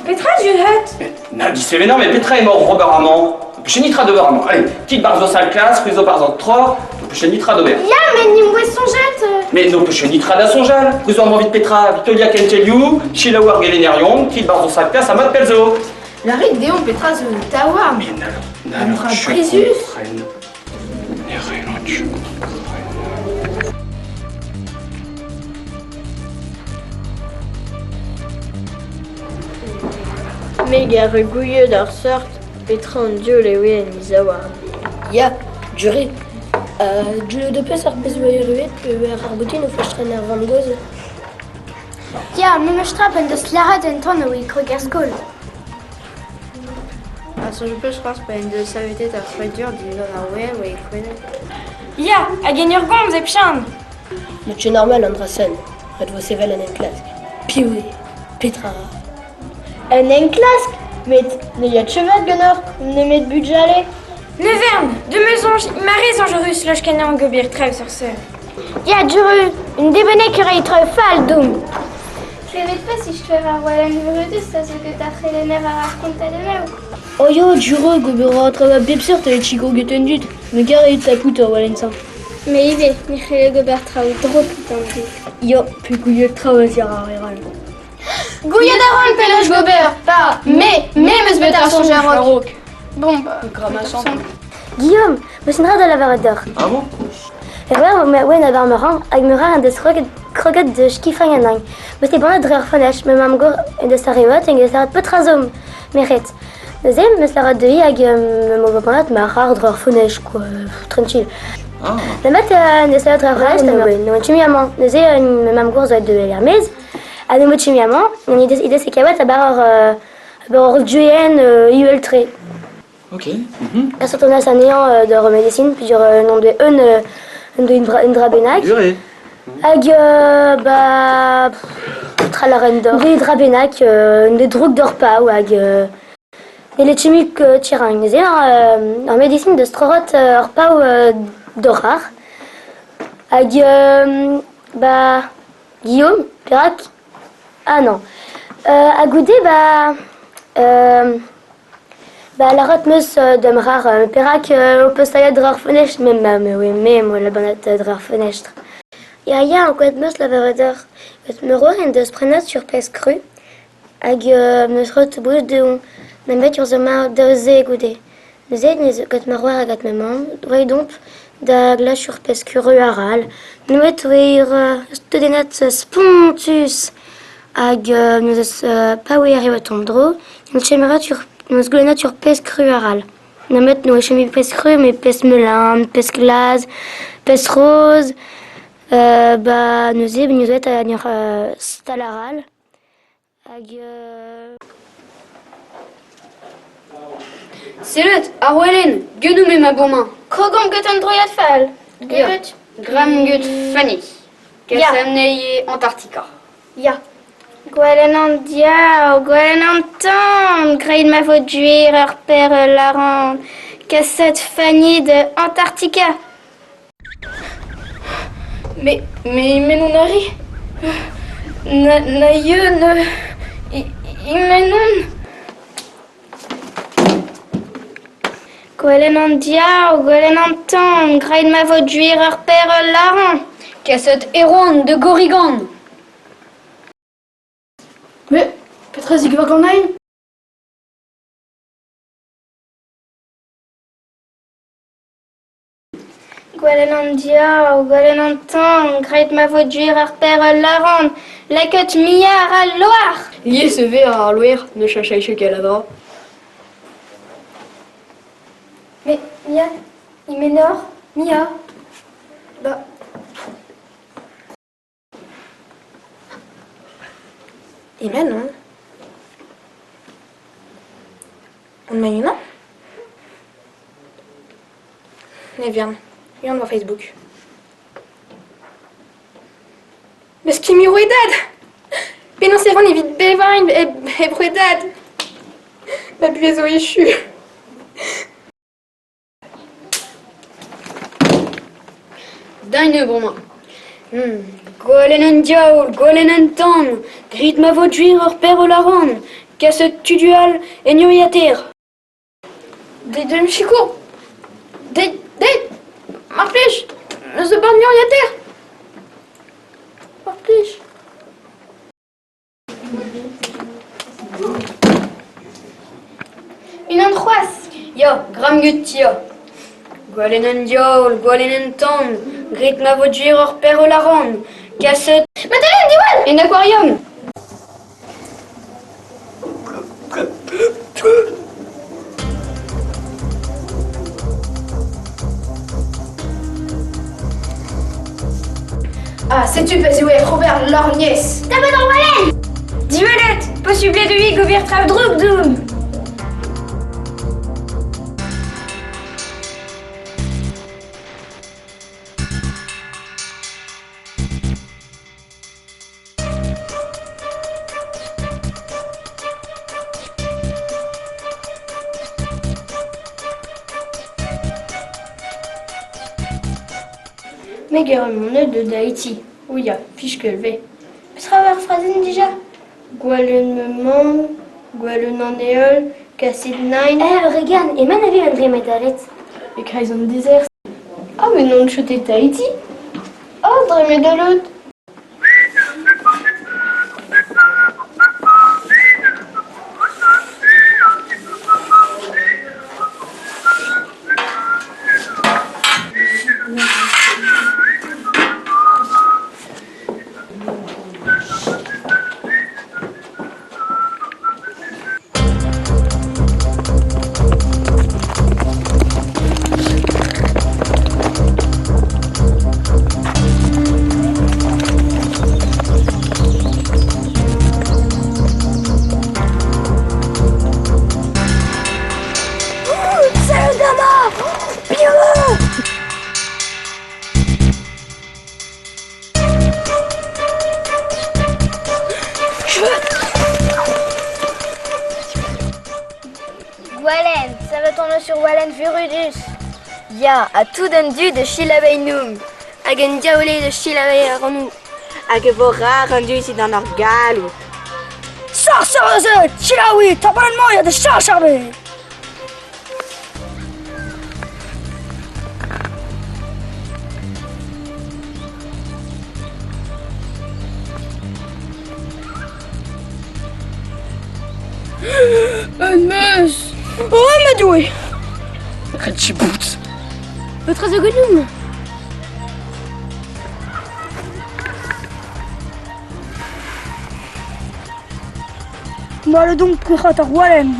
Petra, Juliette. Na, dis c'est non, mais Petra est mort Robert Amand. Je nitra de Amand. Allez, petite barre de sale classe, prise au par en trois, je nitra de Ja, mais ni mouais sonjette. Mais non, je nitra da sonjal. Prise au vite Petra, Vitolia Kenteliu, Sheila Wargelenerion, petite barre de sale classe à mode pelzo. La rite Déon Petra ze tawa. Mais On fera Présus. Mega regouilleux d'ar sort, Petra en dieu les oui en misawa. Ja, juré. Je de pes ar bezouer ruet, ar boutin ou fachtrain ar van goz. Ja, me strappen de slarat en ton oui kroger skol. Also je peux croire pas une de saveté d'ar soidur d'une ar ouais ouais kwene. Ja, a gen ur gomz e pchan. Monsieur normal an drasen, red vo sevel an en klask. Piwe, Petra. En klask, mais ne y a de chevet gunner, ne met de budget. Nevern, de meusonge, ma raison je russe loch ken an gobir trev sur ce. Ja, juru, une débonnet qui aurait trop fall doum. Je sais pas si je te ferai un royaume numéro 2, ça c'est que t'as fait les nerfs à raconter de meu. Oh yo, jure, gobera trava bepsir ta chico getendut. Me gare ta puta walensa. Mais il est, Michel Gobert travaille trop putain de Yo, puis couille trava sir ariral. Gouille d'aron, Péloche Gobert, pas, mais me betar son jarroc. Bon, bah, Guillaume, me sindra de la varador. Ah bon? Ouais, na barmeran, ag me rar an des kroget de skifang anang. Mas te banat drer fanech, me mam gor de sarewat en gesarat petrazom, meret. Deuxième, me sarat de hi ag me mo banat ma rar drer fanech, quoi, tranquille. Ah. Na mat de sarat drer fanech, no chimiamant. Deuxième, me mam gor zoet de l'hermez. A no chimiamant, on ide se kawat a baror juyen iuel tre. Ok. La sortona sanéant de remédecine, puis nom de une drabenac. Duré. Hag, tralaren d'or. Des drabenac, des drogues d'or pas, ou hag, et les chimiques tirang. C'est en médecine de strorot or pas ou d'orar. Hag, Guillaume, Pirac. Ah non. À goûter, la rotmeus de rar Pirac au postaya de rar fenêtre, mais moi la banate de rar fenêtre. Ya, en quoi de meus la veredeur. Me roen de sprenat sur pes cru. Hag, me srot bouche de on. Me met sur zema de ze goûter. Ze ne got me roer agat me mam. Droit donc da glas sur pes cru aral. Me met ouir studenat spontus. Hag, me pas ouir et tombe dro. Me chemera sur nos goulenat sur pes cru aral. Me met no chemi pes cru, mais pes melin, pes glace, pes rose. Nous êtes à venir stalaral. C'est le Arwellen, guenou me ma bon main. Krogom goton droyat fall. Gut. Gram gut Fanny. Kassamneye Antarctica. Ja. Gwalenandia, Gwalenantan, Grain ma faute juir, leur père Laran, cassette Fanny de Antarctica. Mais non ari. Na ye ne. Imenon. Gwalenandia, Gwalenantan, Grain ma faute juir, leur père Laran. Cassette Héron de Gorigan. Mais, Petra Zigvaganheim. Gwalenandia, Gwalenantan, Greit ma faute juir, leur père Laran. La queue milliard à Loire. Lié se ve à Loire, ne cherchez chez Caladra. Mais, Mia, il m'énore, Mia. Bah. Et maintenant, on m'a eu là. Mais viens dans Facebook. Mais ce qui m'y est dad. Mais non, c'est vraiment vite bévin et bruedad. Ma buézo échue. Dine bon main. Golenan diawl, golenan tan, grit ma vaut juir ur père o laron, Casse tudual et nuriater. Des Chico. Marplish. The Bar Nuriater. Marplish. Une androise. Yo, gramgutio. Gualenen diol, gualenen ton, grit navodjir or per la ronde. Casse. Madeleine, dis-moi. Un aquarium. Ah, sais-tu pas où est Robert Lorgnès? T'as pas d'envoyer. Divelette, possible de lui, gobert drugdum. Meguer mon œil de d'Haïti. Ouya, fiche que le vais. Travers phrasen déjà. Gwalen me man, gwalen an eol, kassid nine. Regan, et man avait André Medalet. Et Craison désert. Ah, mais non, de chuter Tahiti. Oh, André Medalet. Wallen, ça va tourner sur Wallen Virudus. Ya, a tout d'un du de Chilabeinum. Hagen diaolé de Chilaway à Renou. Hag vorra rendu ici dans leur galou. Sarsareuse, Chilawi, tabalement, il y a des charcharbe. Un meus. Oh, mais doué. Redjibout. Votre azogonum. Moi, le donc, pour à Wallen.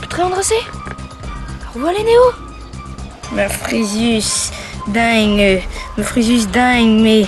Putré Andressé. Voilà Néo. Me Frisius dingue, mais